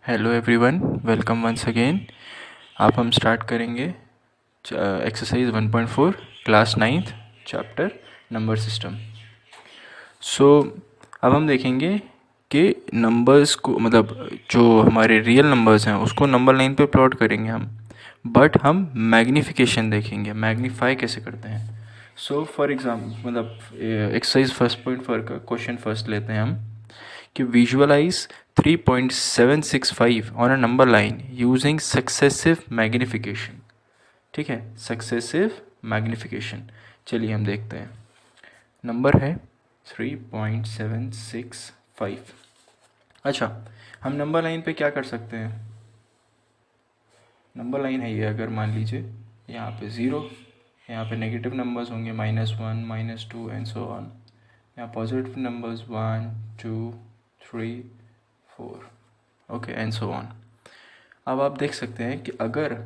Hello everyone, welcome once again. अब हम start करेंगे exercise 1.4 class 9th chapter number system. So अब हम देखेंगे कि नंबर्स को मतलब जो हमारे रियल नंबर्स हैं उसको नंबर लाइन पे प्लॉट करेंगे हम, बट हम मैग्नीफिकेशन देखेंगे, मैग्नीफाई कैसे करते हैं। सो फॉर एग्जाम्पल मतलब एक्सरसाइज 1.4 का क्वेश्चन फर्स्ट लेते हैं हम कि visualise 3.765 on a number line using successive magnification. ठीक है, सक्सेसिव मैग्निफिकेशन। चलिए हम देखते हैं। नंबर है 3.765। अच्छा, हम नंबर लाइन पे क्या कर सकते हैं। नंबर लाइन है ये, अगर मान लीजिए यहाँ पे ज़ीरो, यहाँ पे नेगेटिव नंबर्स होंगे -1 -2 एंड सो ऑन। यहाँ positive numbers 1 2 3 4 okay and so on. अब आप देख सकते हैं कि अगर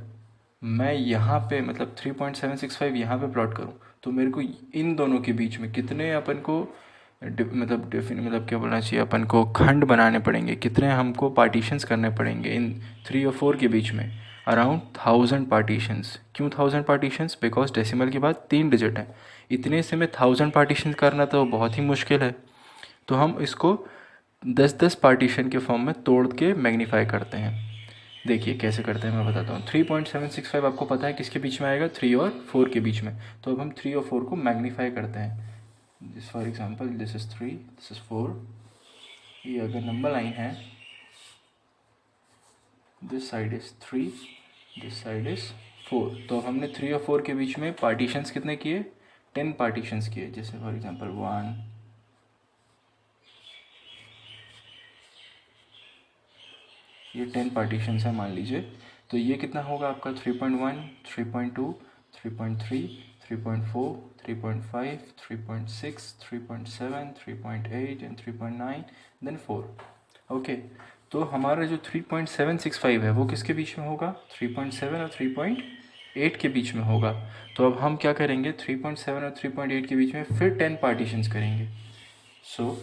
मैं यहाँ पे मतलब 3.765 यहाँ पे प्लॉट करूँ तो मेरे को इन दोनों के बीच में कितने अपन को मतलब क्या बोलना चाहिए, अपन को खंड बनाने पड़ेंगे, कितने हमको पार्टीशंस करने पड़ेंगे इन 3 और 4 के बीच में। Around 1000 partitions. क्यों 1000 पार्टीशंस? बिकॉज डेसिमल के बाद 3 डिजिट हैं। इतने से में 1000 पार्टीशंस करना तो बहुत ही मुश्किल है। तो हम इसको 10-10 पार्टीशन के फॉर्म में तोड़ के मैग्नीफाई करते हैं। देखिए कैसे करते हैं, मैं बताता हूँ। 3.765 आपको पता है किसके बीच में आएगा, 3 और 4 के बीच में। तो अब हम 3 और 4 को मैग्नीफाई करते हैं। This for example this is 3, this is 4। ये अगर नंबर लाइन है, this side is 3, this side is 4। तो अब हमने 3 और 4 के बीच में पार्टीशंस कितने किए, 10 पार्टीशंस किए। जैसे फॉर एग्जांपल 1, ये 10 पार्टीशंस है मान लीजिए। तो ये कितना होगा आपका 3.1, 3.2, 3.3, 3.4, 3.5, 3.6, 3.7, 3.8 एंड 3.9 देन 4। ओके, तो हमारा जो 3.765 है वो किसके बीच में होगा, 3.7 और 3.8 के बीच में होगा। तो अब हम क्या करेंगे, 3.7 और 3.8 के बीच में फिर 10 पार्टीशंस करेंगे। सो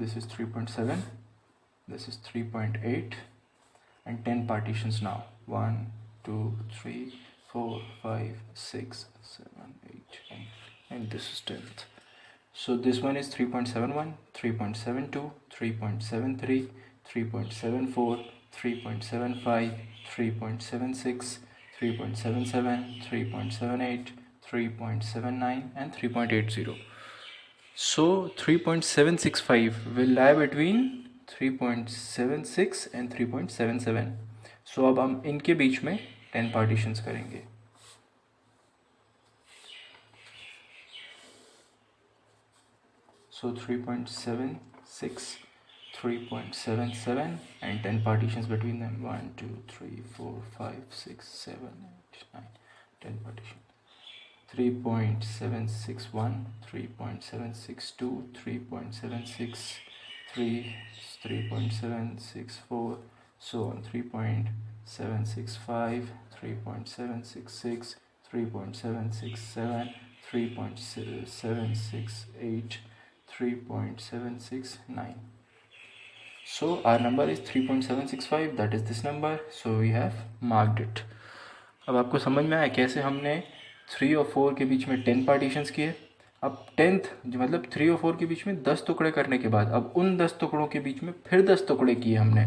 this is 3.7, this is 3.8 and 10 partitions now. 1 2 3 4 5 6 7 8 9 and this is 10th. So this one is 3.71, 3.72, 3.73, 3.74, 3.75, 3.76, 3.77, 3.78, 3.79 and 3.80. So 3.765 will lie between 3.76 and 3.77. So अब हम इनके बीच में 10 पार्टीशंस करेंगे। So 3.76, 3.77 and 10 partitions between them. 1 2 3 4 5 6 7 8 9 10 partitions. 3.761, 3.762, 3.763, 3.764, so on. 3.765, 3.766, 3.767, 3.768, 3.769. So our number is 3.765, that is this number, so we have marked it. अब आपको समझ में आया कैसे हमने 3 और 4 के बीच में 10 पार्टीशंस किए। अब 10th मतलब 3 और 4 के बीच में 10 टुकड़े करने के बाद अब उन 10 टुकड़ों के बीच में फिर 10 टुकड़े किए हमने,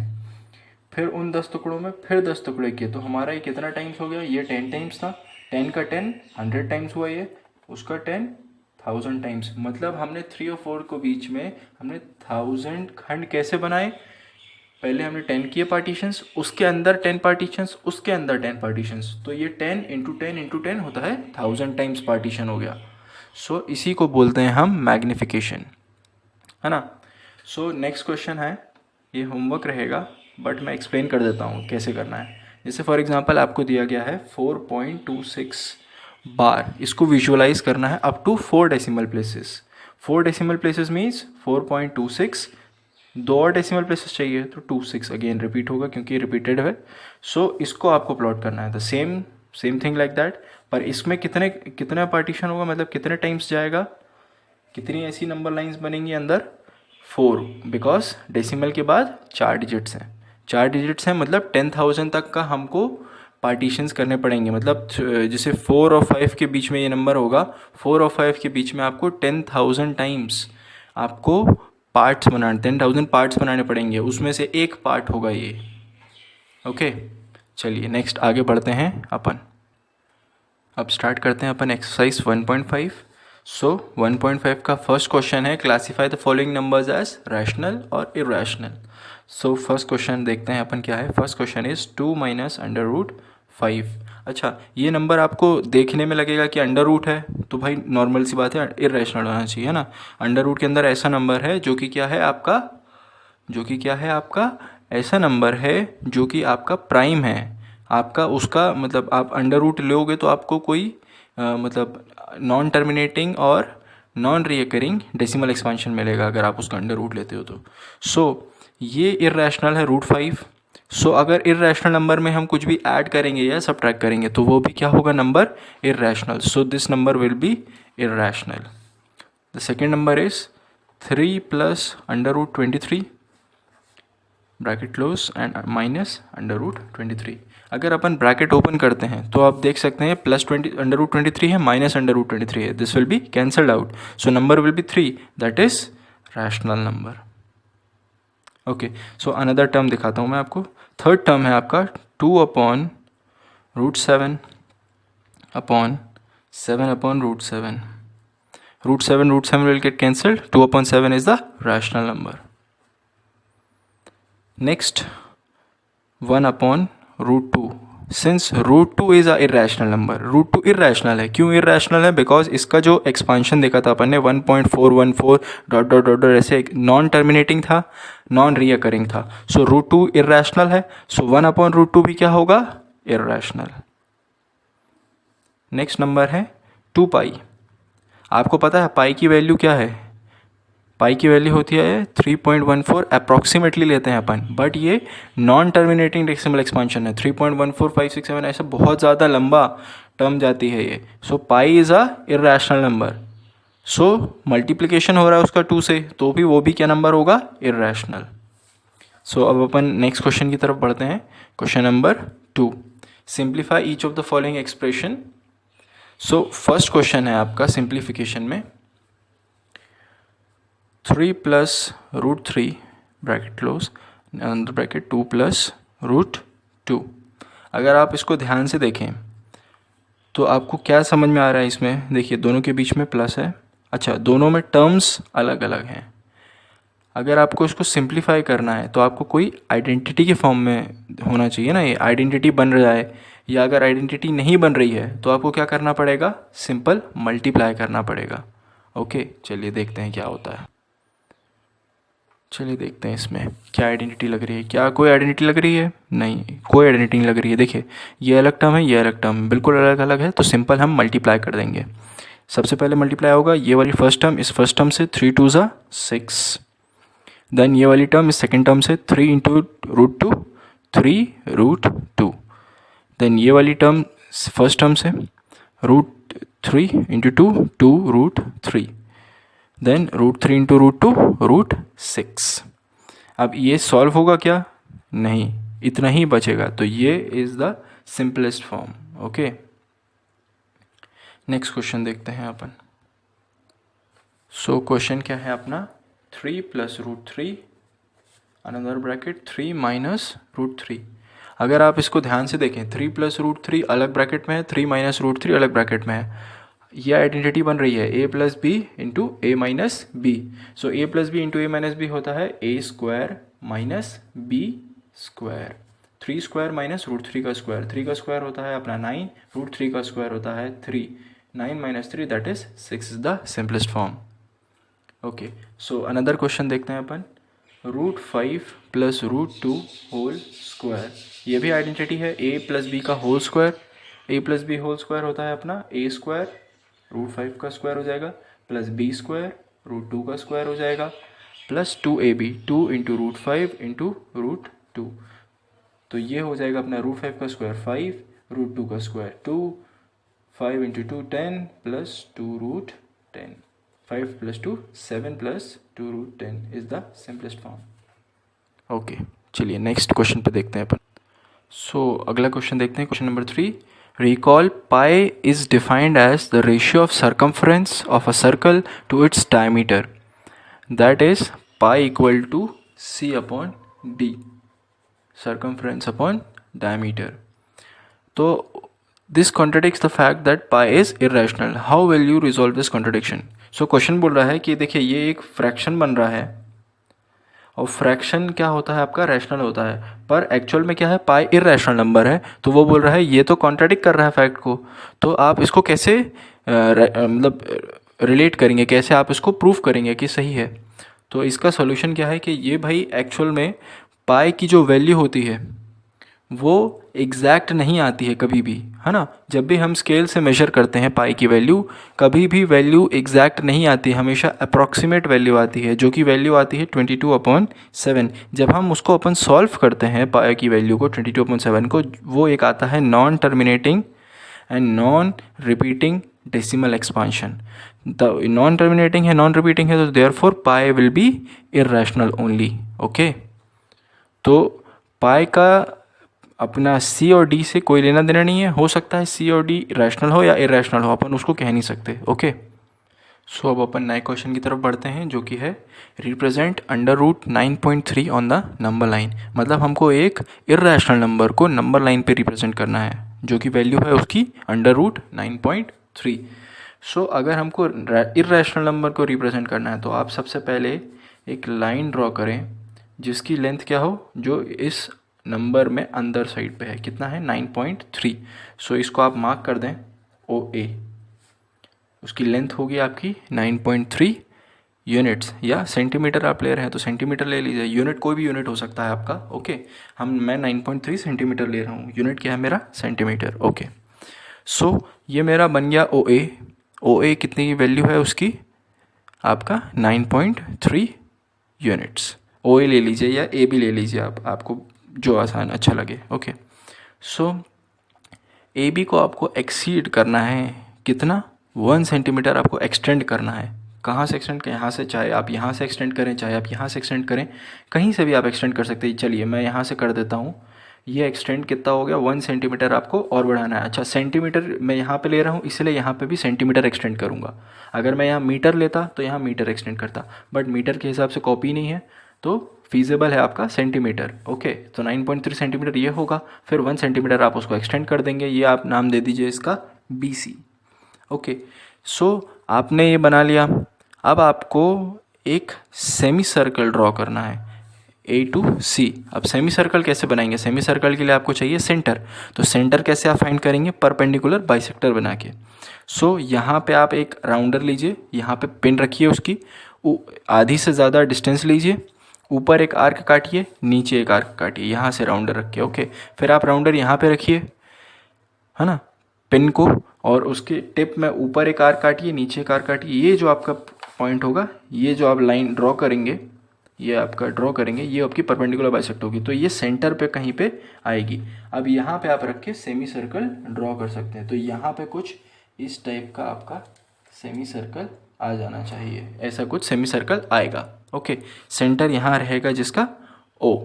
फिर उन 10 टुकड़ों में फिर 10 टुकड़े किए। तो हमारा ये कितना टाइम्स हो गया, ये 10 टाइम्स था। 10 का 10 100 टाइम्स हुआ, ये उसका 10 1000 टाइम्स। मतलब हमने 3 और 4 को बीच में हमने 1000 खंड कैसे बनाए, पहले हमने 10 किए पार्टीशंस, उसके अंदर 10 पार्टीशंस, उसके अंदर 10 पार्टीशंस। तो ये 10 इंटू 10 इंटू 10 होता है 1000 टाइम्स पार्टीशन हो गया। सो इसी को बोलते हैं हम मैग्निफिकेशन, है ना। सो नेक्स्ट क्वेश्चन है, ये होमवर्क रहेगा बट मैं एक्सप्लेन कर देता हूँ कैसे करना है। जैसे फॉर एग्जांपल आपको दिया गया है 4.26 बार, इसको विजुअलाइज करना है up to 4 decimal places. 4 decimal places means 4.26, 2 और डेसिमल प्लेसेस चाहिए तो 26 अगेन रिपीट होगा क्योंकि रिपीटेड है। सो इसको आपको प्लॉट करना है the same thing like that. पर इसमें कितना पार्टीशन होगा, मतलब कितने टाइम्स जाएगा, कितनी ऐसी नंबर लाइंस बनेंगी अंदर, 4, बिकॉज डेसिमल के बाद 4 डिजिट्स हैं, 4 डिजिट्स हैं, मतलब 10,000 तक का हमको पार्टीशंस करने पड़ेंगे। मतलब जैसे 4 और 5 के बीच में ये नंबर होगा, 4 और 5 के बीच में आपको 10,000 टाइम्स आपको पार्ट्स बनाने, 10,000 पार्ट्स बनाने पड़ेंगे, उसमें से एक पार्ट होगा ये। ओके, चलिए नेक्स्ट आगे बढ़ते हैं अपन। अब स्टार्ट करते हैं अपन एक्सरसाइज 1.5। सो 1.5 का फर्स्ट क्वेश्चन है, classify the following numbers as rational और इरेशनल। सो फर्स्ट क्वेश्चन देखते हैं अपन क्या है। First question is 2 minus under root 5। अच्छा, ये नंबर आपको देखने में लगेगा कि अंडर रूट है, तो भाई नॉर्मल सी बात है, इरेशनल होना चाहिए, है ना। अंडर रूट के अंदर ऐसा नंबर है जो कि क्या है आपका, जो कि क्या है आपका, ऐसा नंबर है जो कि आपका प्राइम है आपका, उसका मतलब आप अंडर रूट लोगे तो आपको कोई मतलब नॉन टर्मिनेटिंग और नॉन रिकरिंग डेसिमल एक्सपेंशन मिलेगा अगर आप उसका अंडर रूट लेते हो तो। सो ये इरेशनल है रूट 5। सो अगर इरेशनल नंबर में हम कुछ भी ऐड करेंगे या सब्ट्रैक्ट करेंगे तो वो भी क्या होगा, number irrational. So this number will be irrational. The second number is 3 plus under root 23 bracket close and minus under root 23। अगर अपन ब्रैकेट ओपन करते हैं तो आप देख सकते हैं प्लस 20 अंडर रूट 23 है, माइनस अंडर रूट 23 है, this will be cancelled out, so number will be 3, that is rational number. Okay, so another term दिखाता हूँ मैं आपको। थर्ड टर्म है आपका 2 upon root 7 upon 7 upon root 7। Root 7 will get cancelled, 2 upon 7 is the rational number. Next, 1 upon root 2. Since root 2 is a irrational number, root 2 irrational है, क्यों irrational है, because इसका जो एक्सपांशन देखा था अपन ने 1.414 डॉट डॉट डॉट ऐसे non terminating था, नॉन रीअकरिंग था, सो रूट 2 irrational है, सो 1 अपॉन रूट 2 भी क्या होगा, irrational। नेक्स्ट नंबर है 2 पाई। आपको पता है पाई की वैल्यू क्या है, पाई की वैल्यू होती है 3.14, अप्रॉक्सीमेटली लेते हैं अपन, बट ये नॉन टर्मिनेटिंग डेसिमल एक्सपांशन है, 3.14567 ऐसा बहुत ज़्यादा लंबा टर्म जाती है ये। So pi is a irrational number, so multiplication हो रहा है उसका 2 से, तो भी वो भी क्या नंबर होगा, इरेशनल। सो अब अपन नेक्स्ट क्वेश्चन की तरफ बढ़ते हैं। Question number 2, simplify each of the following expression. So first question है आपका सिंप्लीफिकेशन में, 3 plus root 3 bracket close under bracket 2 plus root 2। अगर आप इसको ध्यान से देखें तो आपको क्या समझ में आ रहा है इसमें, देखिए दोनों के बीच में प्लस है, अच्छा दोनों में टर्म्स अलग अलग हैं। अगर आपको इसको सिंप्लीफाई करना है तो आपको कोई आइडेंटिटी के फॉर्म में होना चाहिए ना, ये आइडेंटिटी बन रहा है, या अगर आइडेंटिटी नहीं बन रही है तो आपको क्या करना पड़ेगा, सिंपल मल्टीप्लाई करना पड़ेगा। ओके, चलिए देखते हैं क्या होता है। चलिए देखते हैं इसमें क्या आइडेंटिटी लग रही है, क्या कोई आइडेंटिटी लग रही है, नहीं कोई आइडेंटिटी नहीं लग रही है। देखिए ये अलग टर्म है, ये अलग टर्म बिल्कुल अलग अलग है, तो सिंपल हम मल्टीप्लाई कर देंगे। सबसे पहले मल्टीप्लाई होगा ये वाली फर्स्ट टर्म इस फर्स्ट टर्म से, 3 2 ज़ा 6, देन ये वाली टर्म इस सेकेंड टर्म से 3 इंटू रूट 2, 3 रूट 2, देन ये वाली टर्म फर्स्ट टर्म से root 3 into 2, 2 root 3, then root 3 into root 2 root 6। अब ये सॉल्व होगा क्या, नहीं, इतना ही बचेगा, तो ये is the simplest form. Okay, next question देखते हैं अपन। सो क्वेश्चन क्या है अपना, 3 plus root 3 another bracket 3 minus root 3। अगर आप इसको ध्यान से देखें, 3 प्लस रूट 3 अलग ब्रैकेट में है, 3 माइनस रूट 3 अलग ब्रैकेट में है, ये आइडेंटिटी बन रही है A plus B into A minus B. So A plus B into A minus B होता है A square minus B square, 3 square minus root 3 का स्क्वायर, 3 का स्क्वायर होता है अपना 9, रूट 3 का स्क्वायर होता है 3, 9 minus 3 that is 6 is the simplest form. Okay, so another question देखते हैं अपन, root 5 plus root 2 whole square. ये भी आइडेंटिटी है ए प्लस बी का whole square, A plus B whole square होता है अपना ए स्क्वायर रूट 5 का स्क्वायर हो जाएगा, प्लस बी स्क्वायर रूट 2 का स्क्वायर हो जाएगा, plus 2ab 2 into root 5 into root 2, तो ये हो जाएगा अपना रूट 5 का स्क्वायर 5, रूट 2 का square 2, 5 into 2 10 plus 2 root 10। 5 + 2 7 + 2√10 is the simplest form. Okay, चलिए नेक्स्ट क्वेश्चन पे देखते हैं अपन। सो अगला क्वेश्चन देखते हैं, question number 3। Recall pi is defined as the ratio of circumference of a circle to its diameter. That is pi equal to C upon D, circumference upon diameter. So this contradicts the fact that pi is irrational. How will you resolve this contradiction? So question बोल रहा है कि देखिए ये एक fraction बन रहा है और फ्रैक्शन क्या होता है आपका, रैशनल होता है, पर एक्चुअल में क्या है, पाई इररेशनल नंबर है। तो वो बोल रहा है ये तो कॉन्ट्राडिक्ट कर रहा है फैक्ट को, तो आप इसको कैसे मतलब रिलेट करेंगे, कैसे आप इसको प्रूफ करेंगे कि सही है। तो इसका सोल्यूशन क्या है कि ये भाई एक्चुअल में पाई की जो वैल्यू होती है वो एग्जैक्ट नहीं आती है कभी भी, है ना। जब भी हम स्केल से मेजर करते हैं पाई की वैल्यू, कभी भी वैल्यू एग्जैक्ट नहीं आती, हमेशा अप्रॉक्सीमेट वैल्यू आती है, जो कि वैल्यू आती है 22/7। जब हम उसको अपन सॉल्व करते हैं पाई की वैल्यू को 22/7 को, वो एक आता है non terminating and non repeating decimal expansion. Non terminating है, नॉन रिपीटिंग है, तो therefore pi will be irrational only. Okay, तो पाई का अपना सी और डी से कोई लेना देना नहीं है। हो सकता है सी और डी रैशनल हो या इरेशनल हो, अपन उसको कह नहीं सकते। ओके, सो अब अपन नए क्वेश्चन की तरफ बढ़ते हैं, जो कि है represent √9.3 on the number line. मतलब हमको एक इरेशनल नंबर को नंबर लाइन पे रिप्रेजेंट करना है, जो कि वैल्यू है उसकी √9.3। सो अगर हमको इरेशनल नंबर को रिप्रेजेंट करना है तो आप सबसे पहले एक लाइन ड्रॉ करें जिसकी लेंथ क्या हो, जो इस नंबर में अंदर साइड पे है, कितना है 9.3। सो इसको आप मार्क कर दें OA, उसकी लेंथ होगी आपकी 9.3 यूनिट्स, या सेंटीमीटर आप ले रहे हैं तो सेंटीमीटर ले लीजिए, यूनिट कोई भी यूनिट हो सकता है आपका। ओके, मैं 9.3 सेंटीमीटर ले रहा हूँ, यूनिट क्या है मेरा, सेंटीमीटर। ओके, सो ये मेरा बन गया OA कितनी की वैल्यू है उसकी, आपका 9.3 यूनिट्स। OA ले लीजिए या A भी ले लीजिए, आपको जो आसान अच्छा लगे। ओके, सो AB को आपको एक्सीड करना है, कितना, 1 सेंटीमीटर आपको एक्सटेंड करना है। कहाँ से एक्सटेंड करें, यहाँ से, चाहे आप यहाँ से एक्सटेंड करें, चाहे आप यहाँ से एक्सटेंड करें, कहीं से भी आप एक्सटेंड कर सकते हैं। चलिए मैं यहाँ से कर देता हूँ, ये एक्सटेंड कितना हो गया, 1 सेंटीमीटर आपको और बढ़ाना है। अच्छा, सेंटीमीटर मैं यहाँ पे ले रहा हूँ, इसलिए यहाँ पे भी सेंटीमीटर एक्सटेंड करूँगा। अगर मैं यहाँ मीटर लेता तो यहाँ मीटर एक्सटेंड करता, बट मीटर के हिसाब से कॉपी नहीं है, तो फीजेबल है आपका सेंटीमीटर। ओके, तो 9.3 सेंटीमीटर ये होगा, फिर 1 सेंटीमीटर आप उसको एक्सटेंड कर देंगे, ये आप नाम दे दीजिए इसका BC। ओके, सो आपने ये बना लिया। अब आपको एक सेमी सर्कल ड्रॉ करना है A to C। अब सेमी सर्कल कैसे बनाएंगे, सेमी सर्कल के लिए आपको चाहिए सेंटर। तो सेंटर कैसे आप फाइंड करेंगे, परपेंडिकुलर बाइसेक्टर बना के। सो यहाँ पे आप एक राउंडर लीजिए, यहाँ पे पिन रखिए, उसकी आधी से ज़्यादा डिस्टेंस लीजिए, ऊपर एक आर्क काटिए, नीचे एक आर्क काटिए, यहाँ से राउंडर रख के। ओके, फिर आप राउंडर यहाँ पे रखिए, है ना, पिन को, और उसके टिप में ऊपर एक आर्क काटिए, नीचे एक आर्क काटिए। ये जो आपका पॉइंट होगा, ये जो आप लाइन ड्रॉ करेंगे, ये आपका ड्रॉ करेंगे, ये आपकी परपेंडिकुलर बाइसेक्ट होगी, तो ये सेंटर पे कहीं पे आएगी। अब यहाँ पे आप रख के सेमी सर्कल ड्रॉ कर सकते हैं। तो यहाँ पे कुछ इस टाइप का आपका सेमी सर्कल आ जाना चाहिए, ऐसा कुछ सेमी सर्कल आएगा। ओके, सेंटर यहाँ रहेगा जिसका O।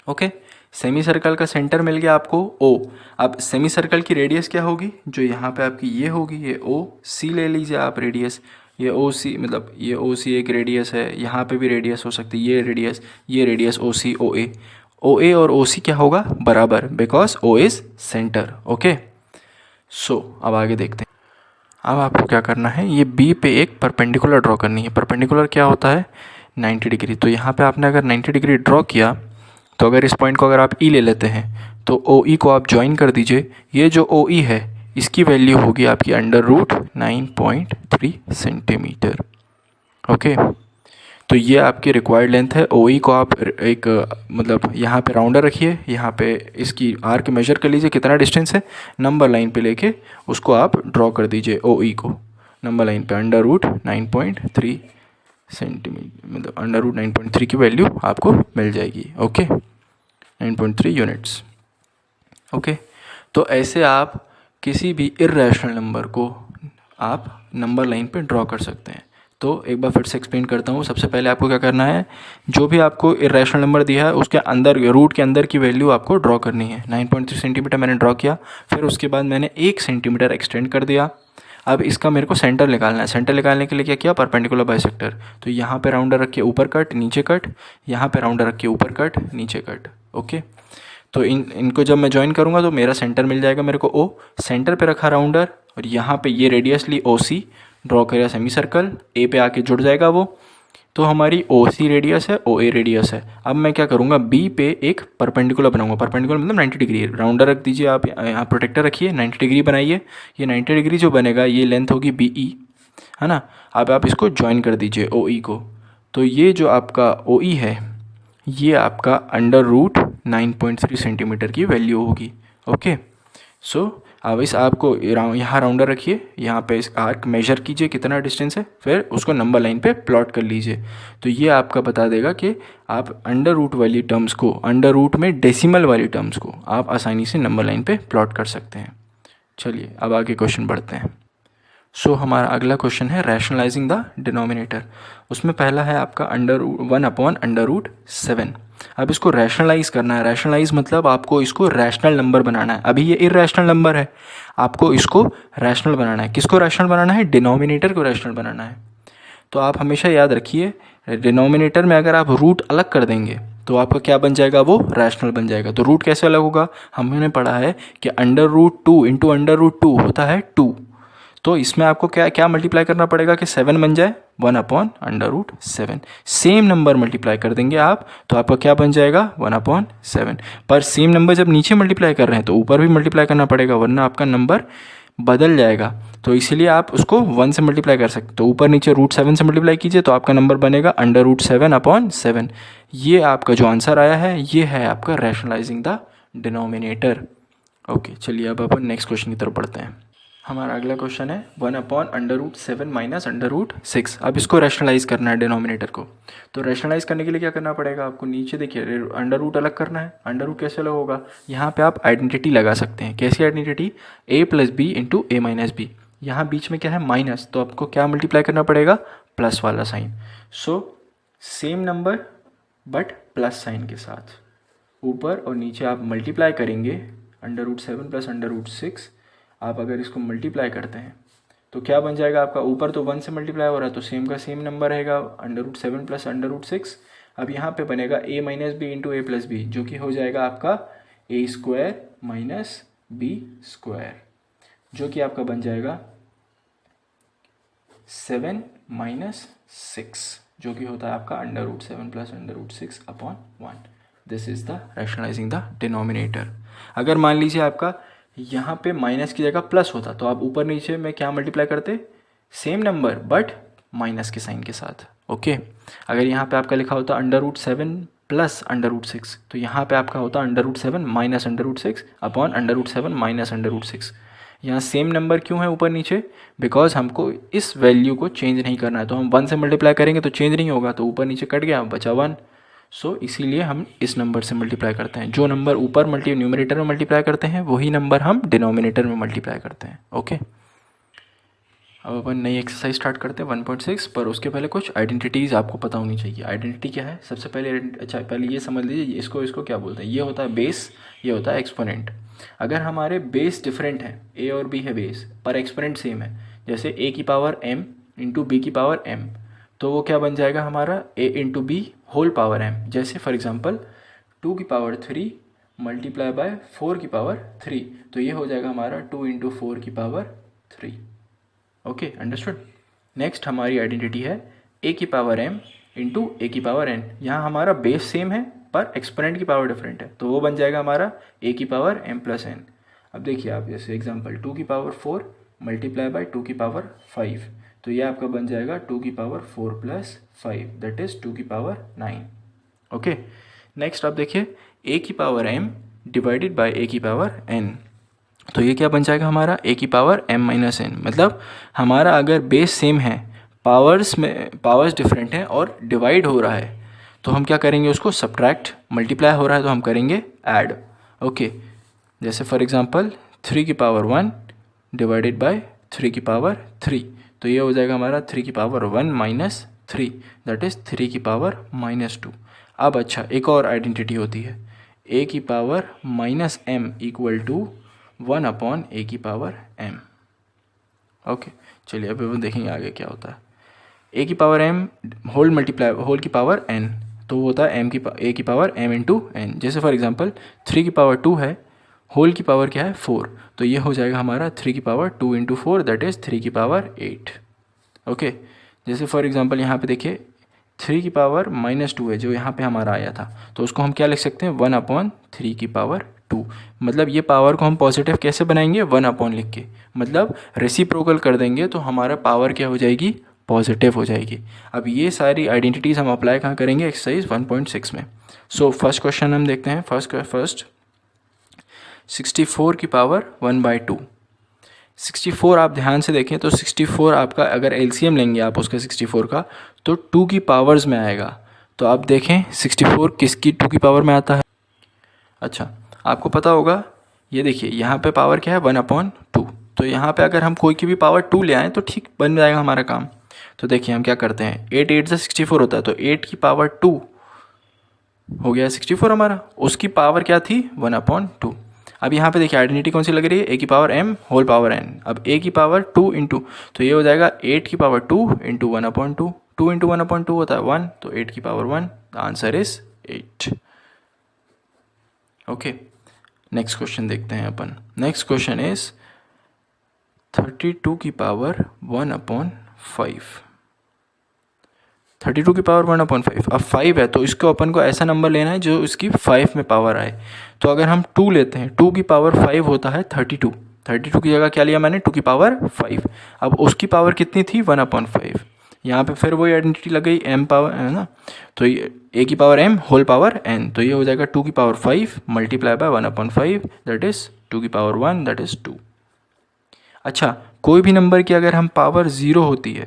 ओके, सेमी सर्कल का सेंटर मिल गया आपको O। अब सेमी सर्कल की रेडियस क्या होगी, जो यहाँ पे आपकी ये होगी, ये OC ले लीजिए आप रेडियस, ये OC, मतलब ये OC एक रेडियस है, यहाँ पे भी रेडियस हो सकती है, ये रेडियस OC OA और OC क्या होगा, बराबर, because O is centre. Okay, so अब आगे देखते हैं। अब आपको क्या करना है, ये B पे एक परपेंडिकुलर ड्रॉ करनी है। परपेंडिकुलर क्या होता है, 90 डिग्री। तो यहाँ पे आपने अगर 90 डिग्री ड्रॉ किया, तो अगर इस पॉइंट को अगर आप E ले लेते हैं, तो OE को आप ज्वाइन कर दीजिए। ये जो OE है, इसकी वैल्यू होगी आपकी √9.3 सेंटीमीटर। ओके, तो ये आपकी रिक्वायर्ड लेंथ है। OE को आप एक मतलब यहाँ पे राउंडर रखिए, यहाँ पे इसकी आर्क मेजर कर लीजिए, कितना डिस्टेंस है, नंबर लाइन पे लेके उसको आप ड्रॉ कर दीजिए OE को नंबर लाइन पे, √9.3 सेंटीमीटर, मतलब √9.3 की वैल्यू आपको मिल जाएगी। Okay, 9.3 units. ओके, तो ऐसे आप किसी भी इर्रेशनल नंबर को आप नंबर लाइन पे ड्रॉ कर सकते हैं। तो एक बार फिर से एक्सप्लेन करता हूँ। सबसे पहले आपको क्या करना है, जो भी आपको इरेशनल नंबर दिया है उसके अंदर रूट के अंदर की वैल्यू आपको ड्रॉ करनी है। 9.3 सेंटीमीटर मैंने ड्रॉ किया, फिर उसके बाद मैंने 1 सेंटीमीटर एक्सटेंड कर दिया। अब इसका मेरे को सेंटर निकालना है। सेंटर निकालने के लिए क्या किया, परपेंडिकुलर बाइसेक्टर। तो यहाँ पे राउंडर रख के ऊपर कट नीचे कट, यहाँ पे राउंडर रख के ऊपर कट नीचे कट। ओके, तो इनको जब मैं ज्वाइन करूँगा तो मेरा सेंटर मिल जाएगा मेरे को ओ। सेंटर पे रखा राउंडर और यहाँ पे ये रेडियस ली ओ सी, ड्रॉ करेगा सेमी सर्कल, ए पे आके जुड़ जाएगा वो। तो हमारी ओ सी रेडियस है, ओ ए रेडियस है। अब मैं क्या करूँगा, बी पे एक परपेंडिकुलर बनाऊंगा। परपेंडिकुलर मतलब 90 डिग्री। राउंडर रख दीजिए आप, यहाँ प्रोटेक्टर रखिए, 90 डिग्री बनाइए। ये 90 डिग्री जो बनेगा ये लेंथ होगी बी ई, है ना। अब आप इसको ज्वाइन कर दीजिए ओ ई को। तो ये जो आपका ओ ई है ये आपका अंडर रूट 9.3 सेंटीमीटर की वैल्यू होगी। ओके, सो अब इस आपको यहाँ राउंडर रखिए, यहाँ पे इस आर्क मेजर कीजिए कितना डिस्टेंस है, फिर उसको नंबर लाइन पे प्लॉट कर लीजिए। तो ये आपका बता देगा कि आप अंडर रूट वाली टर्म्स को, अंडर रूट में डेसिमल वाली टर्म्स को आप आसानी से नंबर लाइन पे प्लॉट कर सकते हैं। चलिए अब आगे क्वेश्चन बढ़ते हैं। सो हमारा अगला क्वेश्चन है रैशनलाइजिंग द डिनोमिनेटर। उसमें पहला है आपका √1/√7। अब इसको रैशनलाइज करना है। रैशनलाइज मतलब आपको इसको रैशनल नंबर बनाना है। अभी ये इरैशनल नंबर है, आपको इसको रैशनल बनाना है। किसको रैशनल बनाना है, डिनोमिनेटर को रैशनल बनाना है। तो आप हमेशा याद रखिए, डिनोमिनेटर में अगर आप रूट अलग कर देंगे तो आपका क्या बन जाएगा, वो रैशनल बन जाएगा। तो रूट कैसे अलग होगा, हमने पढ़ा है कि √2 इंटू √2 होता है 2। तो इसमें आपको क्या क्या मल्टीप्लाई करना पड़ेगा कि 7 बन जाए, 1/√7। सेम नंबर मल्टीप्लाई कर देंगे आप तो आपका क्या बन जाएगा, 1/7। पर सेम नंबर जब नीचे मल्टीप्लाई कर रहे हैं तो ऊपर भी मल्टीप्लाई करना पड़ेगा, वरना आपका नंबर बदल जाएगा। तो इसीलिए आप उसको 1 से मल्टीप्लाई कर सकते। तो ऊपर नीचे √7 से मल्टीप्लाई कीजिए तो आपका नंबर बनेगा √7/7। ये आपका जो आंसर आया है ये है आपका रैशनलाइजिंग द डिनोमिनेटर। ओके, चलिए अब अपन नेक्स्ट क्वेश्चन की तरफ बढ़ते हैं। हमारा अगला क्वेश्चन है 1/√7 - √6। अब इसको रैशनलाइज करना है डिनोमिनेटर को। तो रैशनलाइज करने के लिए क्या करना पड़ेगा आपको, नीचे देखिए अंडर रूट अलग करना है। अंडर रूट कैसे अलग होगा, यहाँ पे आप आइडेंटिटी लगा सकते हैं। कैसी identity, a + b × a - b। यहाँ बीच में क्या है, माइनस, तो आपको क्या मल्टीप्लाई करना पड़ेगा, प्लस वाला sign. So same number but plus sign के साथ ऊपर और नीचे आप मल्टीप्लाई करेंगे। √7 + √6 आप अगर इसको मल्टीप्लाई करते हैं तो क्या बन जाएगा आपका, ऊपर तो 1 से मल्टीप्लाई हो रहा है तो सेम का सेम नंबर रहेगा, √7 + √6। अब यहाँ पे बनेगा a - b × a + b, जो कि हो जाएगा आपका a² - b², जो कि आपका बन जाएगा 7 - 6, जो कि होता है आपका √7 + √6/1। This is the rationalising the denominator. अगर मान लीजिए आपका यहाँ पे माइनस की जगह प्लस होता तो आप ऊपर नीचे में क्या मल्टीप्लाई करते, सेम नंबर बट माइनस के साइन के साथ। ओके, अगर यहाँ पे आपका लिखा होता √7 + √6 तो यहाँ पे आपका होता √7 - √6/√7 - √6। यहाँ सेम नंबर क्यों है ऊपर नीचे, बिकॉज हमको इस वैल्यू को चेंज नहीं करना है। तो हम 1 से मल्टीप्लाई करेंगे तो चेंज नहीं होगा, तो ऊपर नीचे कट गया, बचा 1। सो इसीलिए हम इस नंबर से मल्टीप्लाई करते हैं। जो नंबर ऊपर न्यूमरेटर में मल्टीप्लाई करते हैं वही नंबर हम डिनोमिनेटर में मल्टीप्लाई करते हैं। ओके, अब अपन नई एक्सरसाइज स्टार्ट करते हैं 1.6 पर। उसके पहले कुछ आइडेंटिटीज़ आपको पता होनी चाहिए। आइडेंटिटी क्या है, सबसे पहले अच्छा पहले ये समझ लीजिए, इसको क्या बोलते हैं। ये होता है बेस, ये होता है एक्सपोनेंट। अगर हमारे बेस डिफरेंट है, a और b है बेस, पर एक्सपोनेंट सेम है, जैसे a⁻m × b⁻m, तो वो क्या बन जाएगा हमारा a × b⁻m। जैसे फॉर एग्जांपल 2⁻3 × 4⁻3, तो ये हो जाएगा हमारा 2 × 4⁻3। Okay, understood. नेक्स्ट हमारी आइडेंटिटी है a⁻m × a⁻n। यहाँ हमारा बेस सेम है पर एक्सपोनेंट की पावर डिफरेंट है, तो वो बन जाएगा हमारा a⁻m + n। अब देखिए आप, जैसे एग्जांपल 2⁻4 × 2⁻5, तो ये आपका बन जाएगा 2⁻4 + 5, दैट इज़ 2⁻9। ओके, नेक्स्ट आप देखिए a⁻m / a⁻n, तो ये क्या बन जाएगा हमारा a⁻m - n। मतलब हमारा अगर बेस सेम है, पावर्स डिफरेंट हैं और डिवाइड हो रहा है, तो हम क्या करेंगे, उसको सब्ट्रैक्ट। मल्टीप्लाई हो रहा है तो हम करेंगे ऐड। ओके, जैसे फॉर एग्जांपल 3⁻1 / 3⁻3, तो ये हो जाएगा हमारा 3 की पावर 1 माइनस 3, दैट इज़ 3 की पावर माइनस 2। अब अच्छा, एक और आइडेंटिटी होती है, a की power minus M equal to 1 upon a की पावर m। ओके, चलिए अभी वो देखेंगे आगे क्या होता है। a की पावर m होल की पावर n, तो वो होता है a की पावर m इंटू n। जैसे फॉर एग्जांपल 3 की पावर 2 है, होल की पावर क्या है 4, तो ये हो जाएगा हमारा 3 की पावर 2 इंटू 4, दैट इज़ 3 की पावर 8। ओके, जैसे फॉर एग्जांपल यहाँ पे देखिए 3 की पावर माइनस 2 है जो यहाँ पे हमारा आया था, तो उसको हम क्या लिख सकते हैं 1 अपॉन 3 की पावर 2। मतलब ये पावर को हम पॉजिटिव कैसे बनाएंगे, 1 अपॉन लिख के, मतलब रेसिप्रोकल कर देंगे तो हमारा पावर क्या हो जाएगी, पॉजिटिव हो जाएगी। अब ये सारी आइडेंटिटीज़ हम अप्लाई कहाँ करेंगे, एक्सरसाइज 1.6 में। सो फर्स्ट क्वेश्चन हम देखते हैं। फर्स्ट 64 की पावर 1/2। 64 आप ध्यान से देखें तो 64 आपका अगर एलसीएम लेंगे आप उसका 64 का, तो 2 की पावर्स में आएगा। तो आप देखें 64 किसकी 2 की पावर में आता है। अच्छा, आपको पता होगा, ये देखिए यहाँ पे पावर क्या है 1/2, तो यहाँ पे अगर हम कोई की भी पावर 2 ले आएँ तो ठीक बन जाएगा हमारा काम। तो देखिए हम क्या करते हैं, 8 8 से 64 होता है, तो 8 की पावर 2 हो गया 64 हमारा, उसकी पावर क्या थी 1/2। अब यहाँ पे देखिए आइडेंटिटी कौन सी लग रही है, a की power m whole power n। अब a की पावर 2 इंटू, तो ये हो जाएगा 8 की पावर 2 इंटू 1/2, 2 इंटू 1/2 होता है 1, तो 8 की power 1, the answer is 8। Okay, next question देखते हैं अपन। नेक्स्ट क्वेश्चन इज 32 की पावर 1/5। 32 की पावर 1/5, अब 5 है तो इसको अपन को ऐसा नंबर लेना है जो इसकी 5 में पावर आए। तो अगर हम 2 लेते हैं, 2 की पावर 5 होता है 32। 32 की जगह क्या लिया मैंने, 2 की पावर 5। अब उसकी पावर कितनी थी 1/5। यहाँ पे फिर वही आइडेंटिटी लग गई, m पावर है ना, तो ये a की power m whole power n, तो ये हो जाएगा 2 की power 5 multiply by 1/5, that is 2 की पावर 1, दैट इज़ 2। अच्छा, कोई भी नंबर की अगर हम पावर 0 होती है,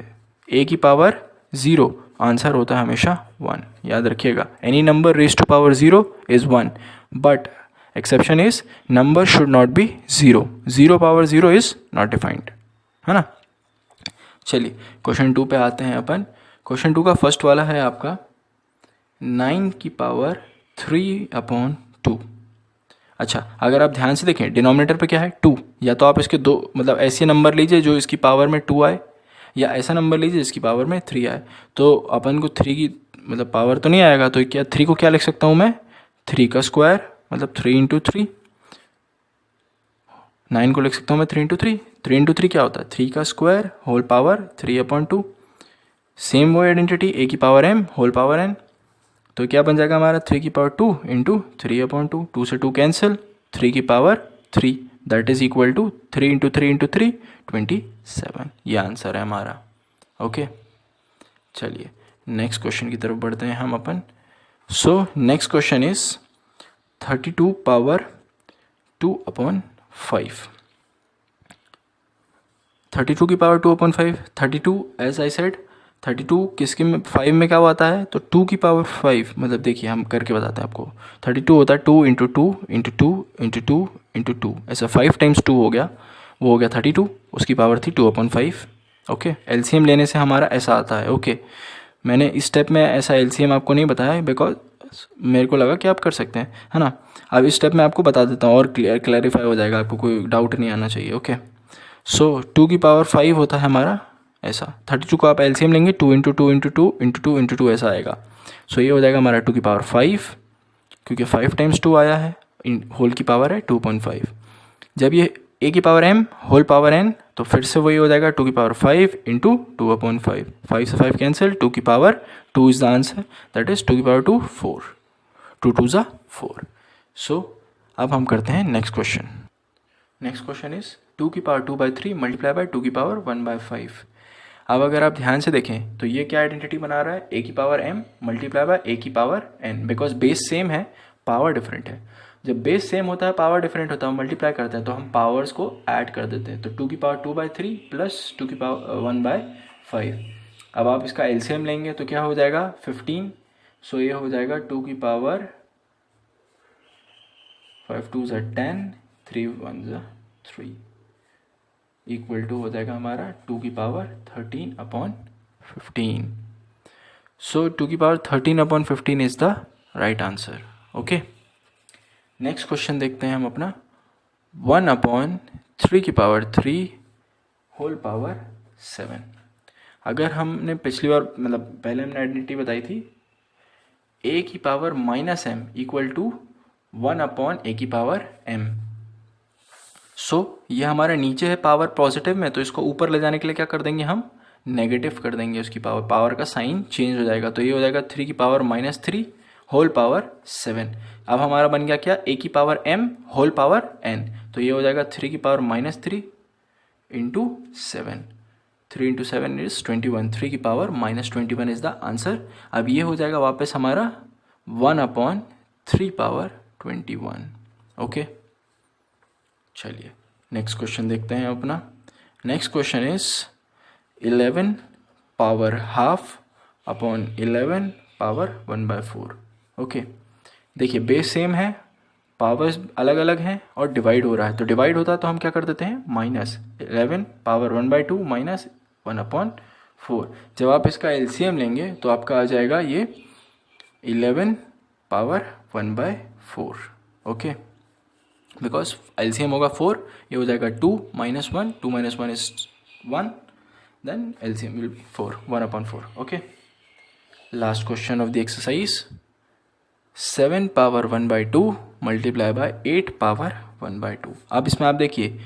a की पावर 0, आंसर होता है हमेशा 1, याद रखिएगा। Any number raise to power 0 is 1, but exception is number should not be 0। 0 power 0 is not defined, है ना। चलिए क्वेश्चन 2 पे आते हैं अपन। क्वेश्चन 2 का फर्स्ट वाला है आपका 9 की पावर 3/2। अच्छा, अगर आप ध्यान से देखें डिनोमिनेटर पे क्या है 2, या तो आप इसके दो मतलब ऐसे नंबर लीजिए जो इसकी पावर में 2 आए, या ऐसा नंबर लीजिए जिसकी पावर में 3 आए। तो अपन को 3 की मतलब पावर तो नहीं आएगा, तो क्या 3 को क्या लिख सकता हूँ मैं, 3 का स्क्वायर, मतलब 3 इंटू 3। 9 को लिख सकता हूँ मैं 3 इंटू 3। 3 इंटू 3 क्या होता है, 3 का स्क्वायर होल पावर 3/2। सेम वो आइडेंटिटी, a की power m whole power n, तो क्या बन जाएगा हमारा 3 की पावर 2 इंटू 3/2। 2 से 2 कैंसिल, 3 की power 3, that is equal to 3 into 3 into 3 27। ये आंसर है हमारा। ओके, चलिए नेक्स्ट क्वेश्चन की तरफ बढ़ते हैं हम अपन। So next question is 32 power 2/5। 32 की पावर 2/5, 32 एज आई सेड 32 किसके में 5 में क्या आता है, तो 2 की पावर 5, मतलब देखिए हम करके बताते हैं आपको। 32 होता है 2 इंटू 2 इंटू 2 इंटू 2 इंटू 2, ऐसा 5 टाइम्स 2 हो गया, वो हो गया 32, उसकी पावर थी 2/5। ओके, एलसीएम लेने से हमारा ऐसा आता है। ओके, मैंने इस स्टेप में ऐसा एलसीएम आपको नहीं बताया बिकॉज मेरे को लगा कि आप कर सकते हैं, है ना। अब इस स्टेप में आपको बता देता हूँ और क्लैरिफाई हो जाएगा, आपको कोई डाउट नहीं आना चाहिए। ओके, सो 2 की पावर 5 होता है हमारा ऐसा। 32 को आप एलसीएम लेंगे 2 इंटू 2 इंटू 2 इंटू 2 इंटू 2 ऐसा आएगा। सो ये हो जाएगा हमारा 2 की पावर 5, क्योंकि 5 टाइम्स 2 आया है, होल की पावर है 2.5। जब ये a की power m whole power n, तो फिर से वही हो जाएगा 2 की पावर 5 इंटू 2/5। 5 से 5 कैंसिल, 2 की power 2 is the answer, that is 2 की पावर 2 4, 2 2 ज़ा 4। सो अब हम करते हैं next question. Next question is 2 की पावर 2/3 मल्टीप्लाई बाय 2 की पावर 1/5। अब अगर आप ध्यान से देखें तो ये क्या आइडेंटिटी बना रहा है, a की power m multiply by a की power n, because base same है, पावर डिफरेंट है। जब बेस सेम होता है, पावर डिफरेंट होता है, मल्टीप्लाई करते हैं तो हम पावर्स को ऐड कर देते हैं। तो 2 की पावर 2/3 प्लस 2 की पावर 1/5। अब आप इसका एलसीएम लेंगे तो क्या हो जाएगा 15। सो ये हो जाएगा 2 की पावर 5 2 ज़ा 10, 3 1 ज़ा 3, इक्वल टू हो जाएगा हमारा 2^13/15. सो 2^13/15 is the right answer. Okay, next question देखते हैं हम अपना. 1/3³ होल पावर 7. अगर हमने पिछली बार मतलब पहले हमने आइडेंटिटी बताई थी a⁻⁻m इक्वल टू 1/a⁻m. सो ये हमारा नीचे है पावर पॉजिटिव में, तो इसको ऊपर ले जाने के लिए क्या कर देंगे हम, नेगेटिव कर देंगे. उसकी पावर का साइन चेंज हो जाएगा, तो ये हो जाएगा 3⁻³ होल पावर 7. अब हमारा बन गया क्या, a⁻m होल पावर n, तो ये हो जाएगा 3⁻³ into 7. 3 × 7 is 21. 3⁻⁻21 is the answer. अब ये हो जाएगा वापस हमारा 1/3/21. ओके, चलिए नेक्स्ट क्वेश्चन देखते हैं अपना. Next question is 11^12/11/1/4. ओके, देखिए बेस सेम है, पावर्स अलग अलग हैं और डिवाइड हो रहा है. तो डिवाइड होता है तो हम क्या कर देते हैं, -11^1/2 -1/4. जब आप इसका एलसीएम लेंगे तो आपका आ जाएगा ये 11^1/4. ओके, बिकॉज एलसीएम होगा 4, ये हो जाएगा 2 - 1, 2 - 1 is 1, then LCM will be 4, 1/4. Okay, last question of the exercise. 7^1/2 multiply by 8^1/2. अब इसमें आप देखिए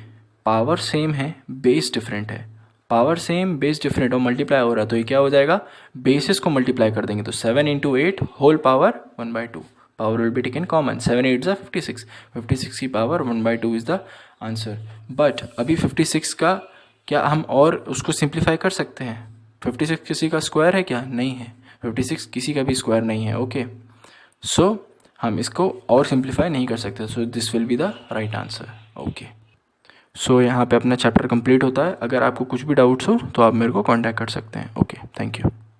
पावर सेम है, बेस डिफरेंट है. पावर सेम, बेस डिफरेंट और मल्टीप्लाई हो रहा है, तो ये क्या हो जाएगा, बेसिस को मल्टीप्लाई कर देंगे. तो 7 × 8 whole power 1/2. Power will be taken common. 7 8 ज़ा 56. 56 की पावर 1/2 इज़ द आंसर. बट अभी 56 का क्या हम और उसको सिंप्लीफाई कर सकते हैं? 56 किसी का स्क्वायर है क्या? नहीं है. 56 किसी का भी स्क्वायर नहीं है. ओके, सो हम इसको और सिंप्लीफाई नहीं कर सकते. So this will be the right answer. Okay, so यहाँ पे अपना चैप्टर कंप्लीट होता है. अगर आपको कुछ भी डाउट्स हो तो आप मेरे को कांटेक्ट कर सकते हैं. Okay, thank you.